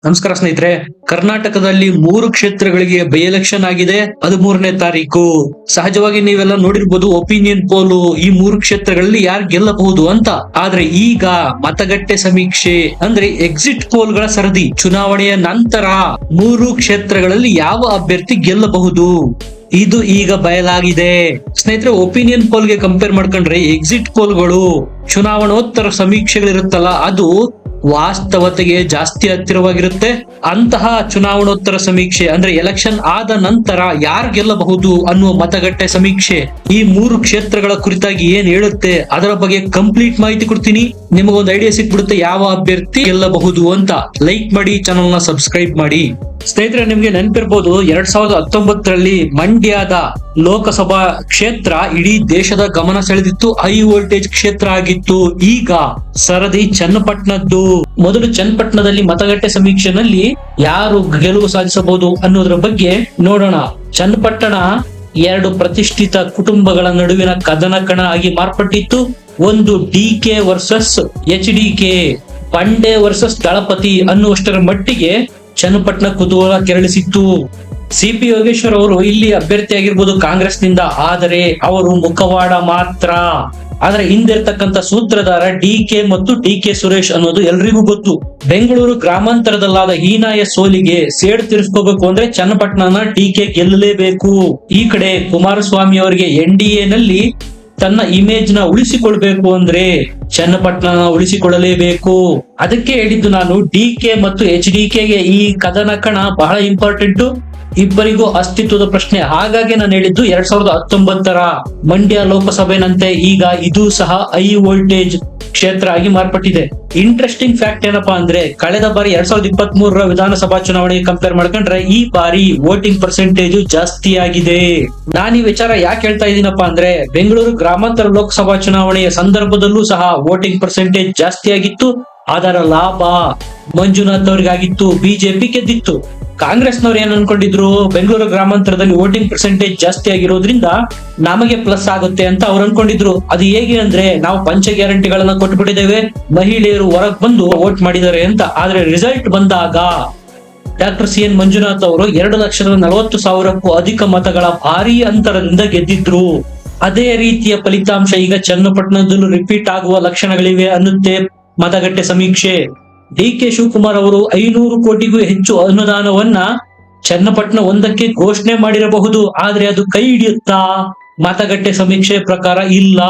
ನಮಸ್ಕಾರ ಸ್ನೇಹಿತರೆ. ಕರ್ನಾಟಕದಲ್ಲಿ 3 ಕ್ಷೇತ್ರಗಳಿಗೆ ಬೈ ಎಲೆಕ್ಷನ್ ಆಗಿದೆ 13ನೇ ತಾರೀಕು. ಸಹಜವಾಗಿ ನೀವೆಲ್ಲ ನೋಡಿರ್ಬೋದು ಒಪಿನಿಯನ್ ಪೋಲ್ ಈ 3 ಕ್ಷೇತ್ರಗಳಲ್ಲಿ ಯಾರು ಗೆಲ್ಲಬಹುದು ಅಂತ. ಆದ್ರೆ ಈಗ ಮತಗಟ್ಟೆ ಸಮೀಕ್ಷೆ ಅಂದ್ರೆ ಎಕ್ಸಿಟ್ ಪೋಲ್ ಗಳ ಸರದಿ, ಚುನಾವಣೆಯ ನಂತರ 3 ಕ್ಷೇತ್ರಗಳಲ್ಲಿ ಯಾವ ಅಭ್ಯರ್ಥಿ ಗೆಲ್ಲಬಹುದು ಇದು ಈಗ ಬಯಲಾಗಿದೆ. ಸ್ನೇಹಿತರೆ, ಒಪಿನಿಯನ್ ಪೋಲ್ ಗೆ ಕಂಪೇರ್ ಮಾಡ್ಕೊಂಡ್ರೆ ಎಕ್ಸಿಟ್ ಪೋಲ್ಗಳು ಚುನಾವಣೋತ್ತರ ಸಮೀಕ್ಷೆಗಳಿರುತ್ತಲ್ಲ ಅದು ವಾಸ್ತವತೆಗೆ ಜಾಸ್ತಿ ಹತ್ತಿರವಾಗಿರುತ್ತೆ. ಅಂತಹ ಚುನಾವಣೋತ್ತರ ಸಮೀಕ್ಷೆ ಅಂದ್ರೆ ಎಲೆಕ್ಷನ್ ಆದ ನಂತರ ಯಾರು ಗೆಲ್ಲಬಹುದು ಅನ್ನುವ ಮತಗಟ್ಟೆ ಸಮೀಕ್ಷೆ ಈ 3 ಕ್ಷೇತ್ರಗಳ ಕುರಿತಾಗಿ ಏನ್ ಹೇಳುತ್ತೆ ಅದರ ಬಗ್ಗೆ ಕಂಪ್ಲೀಟ್ ಮಾಹಿತಿ ಕೊಡ್ತೀನಿ. ನಿಮಗೊಂದು ಐಡಿಯಾ ಸಿಕ್ಬಿಡುತ್ತೆ ಯಾವ ಅಭ್ಯರ್ಥಿ ಗೆಲ್ಲಬಹುದು ಅಂತ. ಲೈಕ್ ಮಾಡಿ, ಚಾನಲ್ ನ ಸಬ್ಸ್ಕ್ರೈಬ್ ಮಾಡಿ. ಸ್ನೇಹಿತರೆ, ನಿಮ್ಗೆ ನೆನಪಿರ್ಬೋದು 2019ರಲ್ಲಿ ಮಂಡ್ಯದ ಲೋಕಸಭಾ ಕ್ಷೇತ್ರ ಇಡೀ ದೇಶದ ಗಮನ ಸೆಳೆದಿತ್ತು. ಹೈ ವೋಲ್ಟೇಜ್ ಕ್ಷೇತ್ರ ಆಗಿತ್ತು. ಈಗ ಸರದಿ ಚನ್ನಪಟ್ಟಣದ್ದು. ಮೊದಲು ಚನ್ನಪಟ್ಟಣದಲ್ಲಿ ಮತಗಟ್ಟೆ ಸಮೀಕ್ಷೆನಲ್ಲಿ ಯಾರು ಗೆಲುವು ಸಾಧಿಸಬಹುದು ಅನ್ನೋದ್ರ ಬಗ್ಗೆ ನೋಡೋಣ. ಚನ್ನಪಟ್ಟಣ 2 ಪ್ರತಿಷ್ಠಿತ ಕುಟುಂಬಗಳ ನಡುವಿನ ಕದನ ಕಣ ಆಗಿ ಮಾರ್ಪಟ್ಟಿತ್ತು. ಒಂದು ಡಿಕೆ ವರ್ಸಸ್ HDK, ಬಂಡೆ ವರ್ಸಸ್ ದಳಪತಿ ಅನ್ನುವಷ್ಟರ ಮಟ್ಟಿಗೆ ಚನ್ನಪಟ್ಟಣ ಕುತೂಹಲ ಕೆರಳಿಸಿತ್ತು. CP ಯೋಗೇಶ್ವರ್ ಅವರು ಇಲ್ಲಿ ಅಭ್ಯರ್ಥಿ ಆಗಿರ್ಬೋದು ಕಾಂಗ್ರೆಸ್ನಿಂದ, ಆದರೆ ಅವರು ಮುಖವಾಡ ಮಾತ್ರ. ಆದ್ರೆ ಹಿಂದಿರ್ತಕ್ಕಂಥ ಸೂತ್ರಧಾರ DK ಮತ್ತು DK ಸುರೇಶ್ ಅನ್ನೋದು ಎಲ್ರಿಗೂ ಗೊತ್ತು. ಬೆಂಗಳೂರು ಗ್ರಾಮಾಂತರದಲ್ಲಾದ ಹೀನಾಯ ಸೋಲಿಗೆ ಸೇಡ್ ತೀರಿಸ್ಕೋಬೇಕು ಅಂದ್ರೆ ಚನ್ನಪಟ್ಟಣನ DK ಗೆಲ್ಲಲೇಬೇಕು. ಈ ಕಡೆ ಕುಮಾರಸ್ವಾಮಿ ಅವರಿಗೆ NDA ನಲ್ಲಿ ತನ್ನ ಇಮೇಜ್ ನ ಉಳಿಸಿಕೊಳ್ಬೇಕು ಅಂದ್ರೆ ಚನ್ನಪಟ್ಟಣನ ಉಳಿಸಿಕೊಳ್ಳಲೇಬೇಕು. ಅದಕ್ಕೆ ಹೇಳಿದ್ದು ನಾನು DK ಮತ್ತು HDK ಗೆ ಈ ಕದನ ಕಣ ಬಹಳ ಇಂಪಾರ್ಟೆಂಟ್. ಇಬ್ಬರಿಗೂ ಅಸ್ತಿತ್ವದ ಪ್ರಶ್ನೆ. ಹಾಗಾಗಿ ನಾನು ಹೇಳಿದ್ದು 2019ರ ಮಂಡ್ಯ ಲೋಕಸಭೆನಂತೆ ಈಗ ಇದು ಸಹ ಹೈ ವೋಲ್ಟೇಜ್ ಕ್ಷೇತ್ರ ಆಗಿ ಮಾರ್ಪಟ್ಟಿದೆ. ಇಂಟ್ರೆಸ್ಟಿಂಗ್ ಫ್ಯಾಕ್ಟ್ ಏನಪ್ಪಾ ಅಂದ್ರೆ ಕಳೆದ ಬಾರಿ 2023ರ ವಿಧಾನಸಭಾ ಚುನಾವಣೆಗೆ ಕಂಪೇರ್ ಮಾಡ್ಕೊಂಡ್ರೆ ಈ ಬಾರಿ ವೋಟಿಂಗ್ ಪರ್ಸೆಂಟೇಜ್ ಜಾಸ್ತಿ ಆಗಿದೆ. ನಾನು ಈ ವಿಚಾರ ಯಾಕೆ ಹೇಳ್ತಾ ಇದ್ದೀನಪ್ಪಾ ಅಂದ್ರೆ ಬೆಂಗಳೂರು ಗ್ರಾಮಾಂತರ ಲೋಕಸಭಾ ಚುನಾವಣೆಯ ಸಂದರ್ಭದಲ್ಲೂ ಸಹ ವೋಟಿಂಗ್ ಪರ್ಸೆಂಟೇಜ್ ಜಾಸ್ತಿ ಆಗಿತ್ತು. ಅದರ ಲಾಭ ಮಂಜುನಾಥ್ ಅವ್ರಿಗಾಗಿತ್ತು. ಬಿಜೆಪಿ ಗೆದ್ದಿತ್ತು. ಕಾಂಗ್ರೆಸ್ನವ್ರು ಏನ್ ಅನ್ಕೊಂಡಿದ್ರು, ಬೆಂಗಳೂರು ಗ್ರಾಮಾಂತರದಲ್ಲಿ ವೋಟಿಂಗ್ ಪರ್ಸೆಂಟೇಜ್ ಜಾಸ್ತಿ ಆಗಿರೋದ್ರಿಂದ ನಮಗೆ ಪ್ಲಸ್ ಆಗುತ್ತೆ ಅಂತ ಅವ್ರು ಅನ್ಕೊಂಡಿದ್ರು. ಅದು ಹೇಗೆ ಅಂದ್ರೆ ನಾವು ಪಂಚ ಗ್ಯಾರಂಟಿಗಳನ್ನ ಕೊಟ್ಬಿಟ್ಟಿದ್ದೇವೆ, ಮಹಿಳೆಯರು ಹೊರಗ್ ಬಂದು ವೋಟ್ ಮಾಡಿದ್ದಾರೆ ಅಂತ. ಆದ್ರೆ ರಿಸಲ್ಟ್ ಬಂದಾಗ ಡಾಕ್ಟರ್ CN ಮಂಜುನಾಥ್ ಅವರು 2,40,000ಕ್ಕೂ ಅಧಿಕ ಮತಗಳ ಭಾರಿ ಅಂತರದಿಂದ ಗೆದ್ದಿದ್ರು. ಅದೇ ರೀತಿಯ ಫಲಿತಾಂಶ ಈಗ ಚನ್ನಪಟ್ಟಣದಲ್ಲೂ ರಿಪೀಟ್ ಆಗುವ ಲಕ್ಷಣಗಳಿವೆ ಅನ್ನುತ್ತೆ ಮತಗಟ್ಟೆ ಸಮೀಕ್ಷೆ. DK ಶಿವಕುಮಾರ್ ಅವರು 500 ಕೋಟಿಗೂ ಹೆಚ್ಚು ಅನುದಾನವನ್ನ ಚನ್ನಪಟ್ಟಣ ಒಂದಕ್ಕೆ ಘೋಷಣೆ ಮಾಡಿರಬಹುದು. ಆದ್ರೆ ಅದು ಕೈ ಹಿಡಿಯುತ್ತಾ? ಮತಗಟ್ಟೆ ಸಮೀಕ್ಷೆ ಪ್ರಕಾರ ಇಲ್ಲ.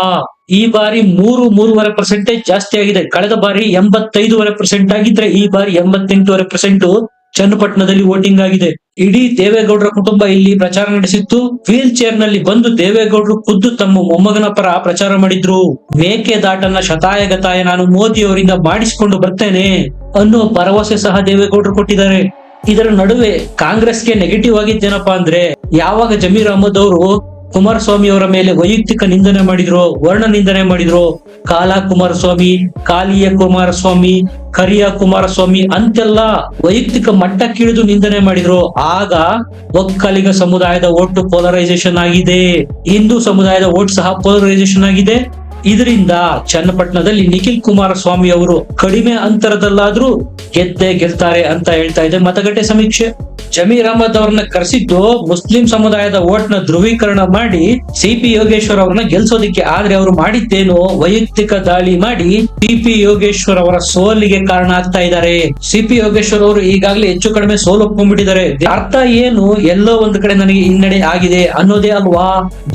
ಈ ಬಾರಿ 3.5% ಜಾಸ್ತಿ ಆಗಿದೆ. ಕಳೆದ ಬಾರಿ 85% ಆಗಿದ್ರೆ ಈ ಬಾರಿ 88% ಚನ್ನಪಟ್ಟಣದಲ್ಲಿ ವೋಟಿಂಗ್ ಆಗಿದೆ. ಇಡೀ ದೇವೇಗೌಡರ ಕುಟುಂಬ ಇಲ್ಲಿ ಪ್ರಚಾರ ನಡೆಸಿತ್ತು. ವೀಲ್ ಚೇರ್ ನಲ್ಲಿ ಬಂದು ದೇವೇಗೌಡರು ಖುದ್ದು ತಮ್ಮ ಮೊಮ್ಮಗನ ಪರ ಪ್ರಚಾರ ಮಾಡಿದ್ರು. ಮೇಕೆದಾಟನ್ನ ಶತಾಯಗತಾಯ ನಾನು ಮೋದಿ ಅವರಿಂದ ಮಾಡಿಸಿಕೊಂಡು ಬರ್ತೇನೆ ಅನ್ನೋ ಭರವಸೆ ಸಹ ದೇವೇಗೌಡರು ಕೊಟ್ಟಿದ್ದಾರೆ. ಇದರ ನಡುವೆ ಕಾಂಗ್ರೆಸ್ಗೆ ನೆಗೆಟಿವ್ ಆಗಿದ್ದೇನಪ್ಪಾ ಅಂದ್ರೆ ಯಾವಾಗ ಜಮೀರ್ ಅಹಮದ್ ಅವರು ಕುಮಾರಸ್ವಾಮಿ ಅವರ ಮೇಲೆ ವೈಯಕ್ತಿಕ ನಿಂದನೆ ಮಾಡಿದ್ರು, ವರ್ಣ ನಿಂದನೆ ಮಾಡಿದ್ರು, ಕಾಲಾ ಕುಮಾರಸ್ವಾಮಿ, ಕಾಲಿಯ ಕುಮಾರಸ್ವಾಮಿ, ಕರಿಯ ಕುಮಾರಸ್ವಾಮಿ ಅಂತೆಲ್ಲ ವೈಯಕ್ತಿಕ ಮಟ್ಟಕ್ಕಿಳಿದು ನಿಂದನೆ ಮಾಡಿದ್ರು. ಆಗ ಒಕ್ಕಲಿಗ ಸಮುದಾಯದ ಓಟು ಪೋಲರೈಸೇಷನ್ ಆಗಿದೆ. ಹಿಂದೂ ಸಮುದಾಯದ ಓಟ್ ಸಹ ಪೋಲರೈಸೇಷನ್ ಆಗಿದೆ. ಇದರಿಂದ ಚನ್ನಪಟ್ಟಣದಲ್ಲಿ ನಿಖಿಲ್ ಕುಮಾರಸ್ವಾಮಿ ಅವರು ಕಡಿಮೆ ಅಂತರದಲ್ಲಾದ್ರೂ ಗೆಲ್ತಾರೆ ಅಂತ ಹೇಳ್ತಾ ಇದೆ ಮತಗಟ್ಟೆ ಸಮೀಕ್ಷೆ. ಜಮೀರ್ ಅಹಮದ್ ಅವ್ರನ್ನ ಕರೆಸಿದ್ದು ಮುಸ್ಲಿಂ ಸಮುದಾಯದ ಓಟ್ ನ ಧ್ರುವೀಕರಣ ಮಾಡಿ CP ಯೋಗೇಶ್ವರ್ ಅವ್ರನ್ನ ಗೆಲ್ಸೋದಿಕ್ಕೆ. ಆದ್ರೆ ಅವರು ಮಾಡಿದ್ದೇನು, ವೈಯಕ್ತಿಕ ದಾಳಿ ಮಾಡಿ CP ಯೋಗೇಶ್ವರ್ ಅವರ ಸೋಲಿಗೆ ಕಾರಣ ಆಗ್ತಾ ಇದ್ದಾರೆ. CP ಯೋಗೇಶ್ವರ್ ಅವರು ಈಗಾಗಲೇ ಹೆಚ್ಚು ಕಡಿಮೆ ಸೋಲು ಒಪ್ಕೊಂಡ್ಬಿಟ್ಟಿದ್ದಾರೆ. ಅರ್ಥ ಏನು, ಎಲ್ಲೋ ಒಂದು ಕಡೆ ನನಗೆ ಹಿನ್ನಡೆ ಆಗಿದೆ ಅನ್ನೋದೇ ಅಲ್ವಾ.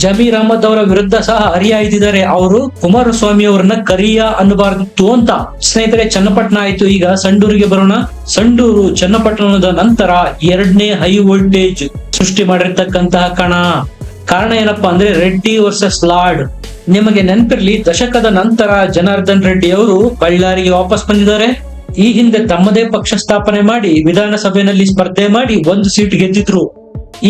ಜಮೀರ್ ಅಹಮದ್ ಅವರ ವಿರುದ್ಧ ಸಹ ಹರಿಹಾಯ್ದಿದ್ದಾರೆ. ಅವರು ಕುಮಾರಸ್ವಾಮಿ ಅವರನ್ನ ಕರಿಯ ಅನ್ನಬಾರ್ದಿತ್ತು ಅಂತ. ಸ್ನೇಹಿತರೆ, ಚನ್ನಪಟ್ಟಣ ಆಯ್ತು. ಈಗ ಸಂಡೂರಿಗೆ ಬರೋಣ. ಸಂಡೂರು ಚನ್ನಪಟ್ಟಣದ ನಂತರ 2ನೇ ಹೈ ವೋಲ್ಟೇಜ್ ಸೃಷ್ಟಿ ಮಾಡಿರ್ತಕ್ಕಂತಹ ಕಾರಣ ಏನಪ್ಪಾ ಅಂದ್ರೆ ರೆಡ್ಡಿ ವರ್ಸಸ್ ಲಾರ್ಡ್. ನಿಮಗೆ ನೆನಪಿರ್ಲಿ, ದಶಕದ ನಂತರ ಜನಾರ್ದನ್ ರೆಡ್ಡಿ ಅವರು ಬಳ್ಳಾರಿಗೆ ವಾಪಸ್ ಬಂದಿದ್ದಾರೆ. ಈ ಹಿಂದೆ ತಮ್ಮದೇ ಪಕ್ಷ ಸ್ಥಾಪನೆ ಮಾಡಿ ವಿಧಾನಸಭೆಯಲ್ಲಿ ಸ್ಪರ್ಧೆ ಮಾಡಿ 1 ಸೀಟ್ ಗೆದ್ದಿದ್ರು.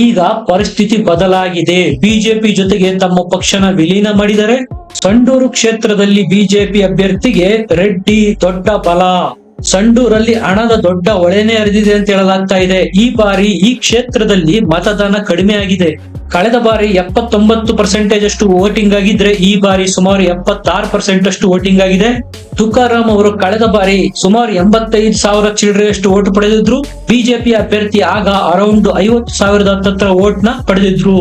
ಈಗ ಪರಿಸ್ಥಿತಿ ಬದಲಾಗಿದೆ. ಬಿಜೆಪಿ ಜೊತೆಗೆ ತಮ್ಮ ಪಕ್ಷನ ವಿಲೀನ ಮಾಡಿದರೆ. ಸಂಡೂರು ಕ್ಷೇತ್ರದಲ್ಲಿ ಬಿಜೆಪಿ ಅಭ್ಯರ್ಥಿಗೆ ರೆಡ್ಡಿ ದೊಡ್ಡ ಬಲ. ಸಂಡೂರಲ್ಲಿ ಹಣದ ದೊಡ್ಡ ಹೊಳೆನೇ ಹರಿದಿದೆ ಅಂತ ಹೇಳಲಾಗ್ತಾ ಇದೆ. ಈ ಬಾರಿ ಈ ಕ್ಷೇತ್ರದಲ್ಲಿ ಮತದಾನ ಕಡಿಮೆ ಆಗಿದೆ. ಕಳೆದ ಬಾರಿ 79% ಅಷ್ಟು ವೋಟಿಂಗ್ ಆಗಿದ್ರೆ ಈ ಬಾರಿ ಸುಮಾರು 76% ಅಷ್ಟು ವೋಟಿಂಗ್ ಆಗಿದೆ. ತುಕಾರಾಂ ಅವರು ಕಳೆದ ಬಾರಿ ಸುಮಾರು 85,000 ಚಿಲ್ಲರೆಯಷ್ಟು ವೋಟ್ ಪಡೆದಿದ್ರು. ಬಿಜೆಪಿ ಅಭ್ಯರ್ಥಿ ಆಗ ಅರೌಂಡ್ 50,000 ಹತ್ತತ್ರ ವೋಟ್ ನ ಪಡೆದಿದ್ರು.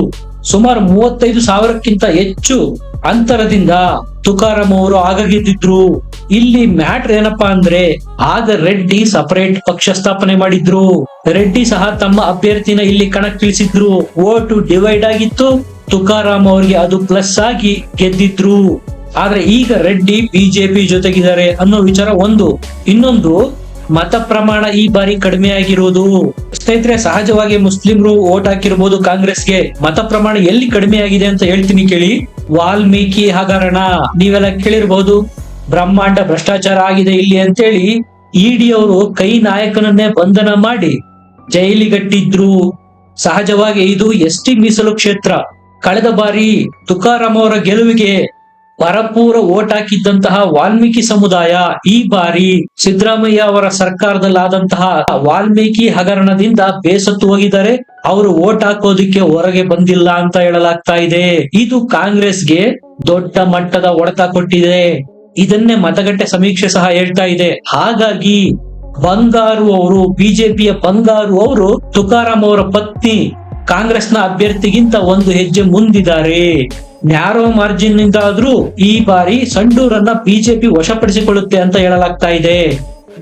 ಸುಮಾರು 35,000ಕ್ಕಿಂತ ಹೆಚ್ಚು ಅಂತರದಿಂದ ತುಕಾರಾಂ ಅವರು ಆಗ ಗೆದ್ದಿದ್ರು. ಇಲ್ಲಿ ಮ್ಯಾಟ್ರ್ ಏನಪ್ಪಾ ಅಂದ್ರೆ, ಆಗ ರೆಡ್ಡಿ ಸಪರೇಟ್ ಪಕ್ಷ ಸ್ಥಾಪನೆ ಮಾಡಿದ್ರು. ರೆಡ್ಡಿ ಸಹ ತಮ್ಮ ಅಭ್ಯರ್ಥಿನ ಇಲ್ಲಿ ಕಣಕ್ಕಿಳಿಸಿದ್ರು. ವೋಟ್ ಡಿವೈಡ್ ಆಗಿತ್ತು. ತುಕಾರಾಂ ಅವರಿಗೆ ಅದು ಪ್ಲಸ್ ಆಗಿ ಗೆದ್ದಿದ್ರು. ಆದ್ರೆ ಈಗ ರೆಡ್ಡಿ ಬಿಜೆಪಿ ಜೊತೆಗಿದ್ದಾರೆ ಅನ್ನೋ ವಿಚಾರ ಒಂದು. ಇನ್ನೊಂದು, ಮತ ಪ್ರಮಾಣ ಈ ಬಾರಿ ಕಡಿಮೆ ಆಗಿರುವುದು. ಸ್ನೇಹಿತರೆ, ಸಹಜವಾಗಿ ಮುಸ್ಲಿಮರು ವೋಟ್ ಹಾಕಿರ್ಬೋದು ಕಾಂಗ್ರೆಸ್ಗೆ. ಮತ ಪ್ರಮಾಣ ಎಲ್ಲಿ ಕಡಿಮೆ ಆಗಿದೆ ಅಂತ ಹೇಳ್ತೀನಿ ಕೇಳಿ. ವಾಲ್ಮೀಕಿ ಹಗರಣ ನೀವೆಲ್ಲ ಕೇಳಿರ್ಬಹುದು. ಬ್ರಹ್ಮಾಂಡ ಭ್ರಷ್ಟಾಚಾರ ಆಗಿದೆ ಇಲ್ಲಿ ಅಂತೇಳಿ ಇಡಿ ಅವರು ಕೈ ನಾಯಕನನ್ನೇ ಬಂಧನ ಮಾಡಿ ಜೈಲಿಗಟ್ಟಿದ್ರು. ಸಹಜವಾಗಿ ಇದು ಎಸ್ಟಿ ಮೀಸಲು ಕ್ಷೇತ್ರ. ಕಳೆದ ಬಾರಿ ತುಕಾರಾಂ ಅವರ ಗೆಲುವಿಗೆ ಭರಪೂರ ವೋಟ್ ಹಾಕಿದ್ದಂತಹ ವಾಲ್ಮೀಕಿ ಸಮುದಾಯ ಈ ಬಾರಿ ಸಿದ್ದರಾಮಯ್ಯ ಅವರ ಸರ್ಕಾರದಲ್ಲಾದಂತಹ ವಾಲ್ಮೀಕಿ ಹಗರಣದಿಂದ ಬೇಸತ್ತು ಹೋಗಿದ್ದಾರೆ. ಅವರು ವೋಟ್ ಹಾಕೋದಿಕ್ಕೆ ಹೊರಗೆ ಬಂದಿಲ್ಲ ಅಂತ ಹೇಳಲಾಗ್ತಾ ಇದೆ. ಇದು ಕಾಂಗ್ರೆಸ್ಗೆ ದೊಡ್ಡ ಮಟ್ಟದ ಹೊಡೆತ ಕೊಟ್ಟಿದೆ. ಇದನ್ನೇ ಮತಗಟ್ಟೆ ಸಮೀಕ್ಷೆ ಸಹ ಹೇಳ್ತಾ ಇದೆ. ಹಾಗಾಗಿ ಬಂಗಾರು ಅವರು, ಬಿಜೆಪಿಯ ಬಂಗಾರು ಅವರು ತುಕಾರಾಂ ಅವರ ಪತ್ನಿ ಕಾಂಗ್ರೆಸ್ನ ಅಭ್ಯರ್ಥಿಗಿಂತ ಒಂದು ಹೆಜ್ಜೆ ಮುಂದಿದ್ದಾರೆ. ನ್ಯಾರೋ ಮಾರ್ಜಿನ್ ನಿಂದ ಆದ್ರೂ ಈ ಬಾರಿ ಸಂಡೂರನ್ನ ಬಿಜೆಪಿ ವಶಪಡಿಸಿಕೊಳ್ಳುತ್ತೆ ಅಂತ ಹೇಳಲಾಗ್ತಾ ಇದೆ.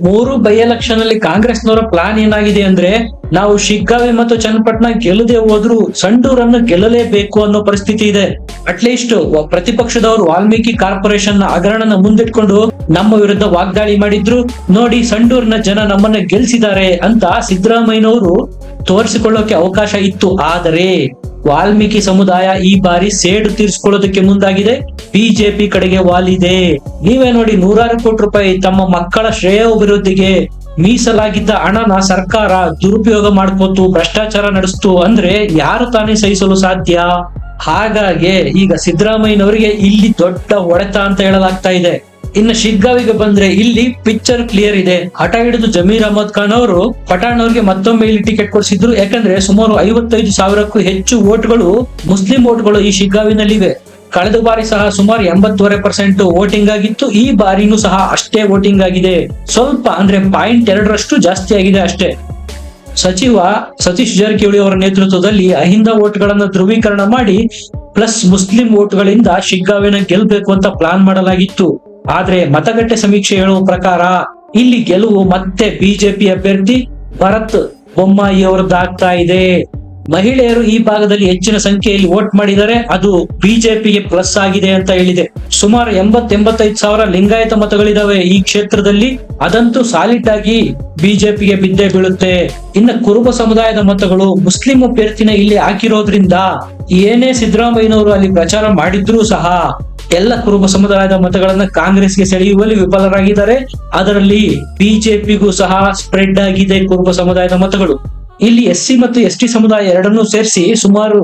3 ಬೈ ಎಲೆಕ್ಷನ್ ಅಲ್ಲಿ ಕಾಂಗ್ರೆಸ್ನವರ ಪ್ಲಾನ್ ಏನಾಗಿದೆ ಅಂದ್ರೆ, ನಾವು ಶಿಗ್ಗಾವಿ ಮತ್ತು ಚನ್ನಪಟ್ಟಣ ಗೆಲ್ಲದೆ ಹೋದ್ರು ಸಂಡೂರನ್ನು ಗೆಲ್ಲಲೇಬೇಕು ಅನ್ನೋ ಪರಿಸ್ಥಿತಿ ಇದೆ. ಅಟ್ಲೀಸ್ಟ್ ಪ್ರತಿಪಕ್ಷದವರು ವಾಲ್ಮೀಕಿ ಕಾರ್ಪೊರೇಷನ್ ಹಗರಣನ ಮುಂದಿಟ್ಕೊಂಡು ನಮ್ಮ ವಿರುದ್ಧ ವಾಗ್ದಾಳಿ ಮಾಡಿದ್ರು. ನೋಡಿ, ಸಂಡೂರಿನ ಜನ ನಮ್ಮನ್ನ ಗೆಲ್ಸಿದ್ದಾರೆ ಅಂತ ಸಿದ್ದರಾಮಯ್ಯನವರು ತೋರಿಸಿಕೊಳ್ಳೋಕೆ ಅವಕಾಶ ಇತ್ತು. ಆದರೆ ವಾಲ್ಮೀಕಿ ಸಮುದಾಯ ಈ ಬಾರಿ ಸೇಡು ತೀರಿಸಿಕೊಳ್ಳೋದಕ್ಕೆ ಮುಂದಾಗಿದೆ. ಬಿಜೆಪಿ ಕಡೆಗೆ ವಾಲಿದೆ. ನೀವೇ ನೋಡಿ, 100 ಕೋಟಿ ರೂಪಾಯಿ ತಮ್ಮ ಮಕ್ಕಳ ಶ್ರೇಯೋಭಿವೃದ್ಧಿಗೆ ಮೀಸಲಾಗಿದ್ದ ಹಣನ ಸರ್ಕಾರ ದುರುಪಯೋಗ ಮಾಡ್ಕೋತು, ಭ್ರಷ್ಟಾಚಾರ ನಡೆಸ್ತು ಅಂದ್ರೆ ಯಾರು ತಾನೇ ಸಹಿಸಲು ಸಾಧ್ಯ? ಹಾಗಾಗಿ ಈಗ ಸಿದ್ದರಾಮಯ್ಯನವರಿಗೆ ಇಲ್ಲಿ ದೊಡ್ಡ ಹೊಡೆತ ಅಂತ ಹೇಳಲಾಗ್ತಾ ಇದೆ. ಇನ್ನು ಶಿಗ್ಗಾವಿಗೆ ಬಂದ್ರೆ ಇಲ್ಲಿ ಪಿಕ್ಚರ್ ಕ್ಲಿಯರ್ ಇದೆ. ಹಠ ಹಿಡಿದು ಜಮೀರ್ ಅಹಮದ್ ಖಾನ್ ಅವರು ಪಠಾಣ್ ಅವರಿಗೆ ಮತ್ತೊಮ್ಮೆ ಇಲ್ಲಿ ಟಿಕೆಟ್ ಕೊಡಿಸಿದ್ರು. ಯಾಕಂದ್ರೆ ಸುಮಾರು 55,000ಕ್ಕೂ ಹೆಚ್ಚು ವೋಟ್ಗಳು ಮುಸ್ಲಿಂ ವೋಟ್ಗಳು ಈ ಶಿಗ್ಗಾವಿನಲ್ಲಿವೆ. ಕಳೆದ ಬಾರಿ ಸಹ ಸುಮಾರು 80% ವೋಟಿಂಗ್ ಆಗಿತ್ತು. ಈ ಬಾರಿನೂ ಸಹ ಅಷ್ಟೇ ವೋಟಿಂಗ್ ಆಗಿದೆ. ಸ್ವಲ್ಪ ಅಂದ್ರೆ 0.2 ಜಾಸ್ತಿ ಆಗಿದೆ ಅಷ್ಟೇ. ಸಚಿವ ಸತೀಶ್ ಜಾರಕಿಹೊಳಿ ಅವರ ನೇತೃತ್ವದಲ್ಲಿ ಅಹಿಂದ ವೋಟ್ಗಳನ್ನ ಧ್ರುವೀಕರಣ ಮಾಡಿ ಪ್ಲಸ್ ಮುಸ್ಲಿಂ ವೋಟ್ಗಳಿಂದ ಶಿಗ್ಗಾವಿನ ಗೆಲ್ಬೇಕು ಅಂತ ಪ್ಲಾನ್ ಮಾಡಲಾಗಿತ್ತು. ಆದ್ರೆ ಮತಗಟ್ಟೆ ಸಮೀಕ್ಷೆ ಹೇಳುವ ಪ್ರಕಾರ ಇಲ್ಲಿ ಗೆಲುವು ಮತ್ತೆ ಬಿಜೆಪಿ ಅಭ್ಯರ್ಥಿ ಭರತ್ ಬೊಮ್ಮಾಯಿ ಅವರದ್ದಾಗ್ತಾ ಇದೆ. ಮಹಿಳೆಯರು ಈ ಭಾಗದಲ್ಲಿ ಹೆಚ್ಚಿನ ಸಂಖ್ಯೆಯಲ್ಲಿ ವೋಟ್ ಮಾಡಿದರೆ ಅದು ಬಿಜೆಪಿಗೆ ಪ್ಲಸ್ ಆಗಿದೆ ಅಂತ ಹೇಳಿದೆ. ಸುಮಾರು 80-85,000 ಲಿಂಗಾಯತ ಮತಗಳಿದಾವೆ ಈ ಕ್ಷೇತ್ರದಲ್ಲಿ. ಅದಂತೂ ಸಾಲಿಡ್ ಆಗಿ ಬಿಜೆಪಿಗೆ ಬಿದ್ದೇ ಬೀಳುತ್ತೆ. ಇನ್ನು ಕುರುಬ ಸಮುದಾಯದ ಮತಗಳು ಮುಸ್ಲಿಂ ಅಭ್ಯರ್ಥಿನ ಇಲ್ಲಿ ಹಾಕಿರೋದ್ರಿಂದ ಏನೇ ಸಿದ್ದರಾಮಯ್ಯನವರು ಅಲ್ಲಿ ಪ್ರಚಾರ ಮಾಡಿದ್ರೂ ಸಹ ಎಲ್ಲ ಕುರುಬ ಸಮುದಾಯದ ಮತಗಳನ್ನ ಕಾಂಗ್ರೆಸ್ಗೆ ಸೆಳೆಯುವಲ್ಲಿ ವಿಫಲರಾಗಿದ್ದಾರೆ. ಅದರಲ್ಲಿ ಬಿಜೆಪಿಗೂ ಸಹ ಸ್ಪ್ರೆಡ್ ಆಗಿದೆ ಕುರುಬ ಸಮುದಾಯದ ಮತಗಳು. ಇಲ್ಲಿ ಎಸ್ಸಿ ಮತ್ತು ಎಸ್ಟಿ ಸಮುದಾಯ ಎರಡನ್ನೂ ಸೇರಿಸಿ ಸುಮಾರು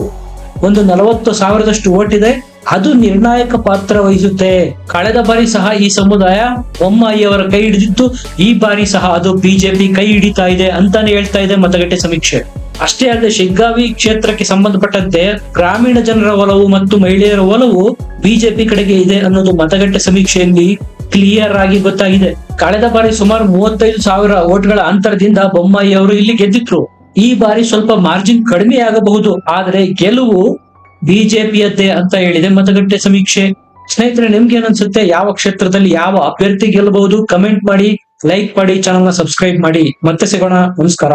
ಒಂದು 40,000 ವೋಟ್ ಇದೆ. ಅದು ನಿರ್ಣಾಯಕ ಪಾತ್ರ ವಹಿಸುತ್ತೆ. ಕಳೆದ ಬಾರಿ ಸಹ ಈ ಸಮುದಾಯ ಬೊಮ್ಮಾಯಿ ಅವರ ಕೈ ಹಿಡಿದಿತ್ತು. ಈ ಬಾರಿ ಸಹ ಅದು ಬಿಜೆಪಿ ಕೈ ಹಿಡಿತಾ ಇದೆ ಅಂತಾನೆ ಹೇಳ್ತಾ ಇದೆ ಮತಗಟ್ಟೆ ಸಮೀಕ್ಷೆ. ಅಷ್ಟೇ ಅಲ್ಲದೆ ಶಿಗ್ಗಾವಿ ಕ್ಷೇತ್ರಕ್ಕೆ ಸಂಬಂಧಪಟ್ಟಂತೆ ಗ್ರಾಮೀಣ ಜನರ ಒಲವು ಮತ್ತು ಮಹಿಳೆಯರ ಒಲವು ಬಿಜೆಪಿ ಕಡೆಗೆ ಇದೆ ಅನ್ನೋದು ಮತಗಟ್ಟೆ ಸಮೀಕ್ಷೆಯಲ್ಲಿ ಕ್ಲಿಯರ್ ಆಗಿ ಗೊತ್ತಾಗಿದೆ. ಕಳೆದ ಬಾರಿ ಸುಮಾರು 35,000 ವೋಟ್ಗಳ ಅಂತರದಿಂದ ಬೊಮ್ಮಾಯಿ ಅವರು ಇಲ್ಲಿ ಗೆದ್ದಿದ್ರು. ಈ ಬಾರಿ ಸ್ವಲ್ಪ ಮಾರ್ಜಿನ್ ಕಡಿಮೆ ಆಗಬಹುದು, ಆದ್ರೆ ಗೆಲುವು ಬಿಜೆಪಿಯದ್ದೇ ಅಂತ ಹೇಳಿದೆ ಮತಗಟ್ಟೆ ಸಮೀಕ್ಷೆ. ಸ್ನೇಹಿತರೆ, ನಿಮ್ಗೆ ಏನನ್ಸುತ್ತೆ? ಯಾವ ಕ್ಷೇತ್ರದಲ್ಲಿ ಯಾವ ಅಭ್ಯರ್ಥಿ ಗೆಲ್ಲಬಹುದು? ಕಮೆಂಟ್ ಮಾಡಿ, ಲೈಕ್ ಮಾಡಿ, ಚಾನಲ್ ನ ಸಬ್ಸ್ಕ್ರೈಬ್ ಮಾಡಿ. ಮತ್ತೆ ಸಿಗೋಣ. ನಮಸ್ಕಾರ.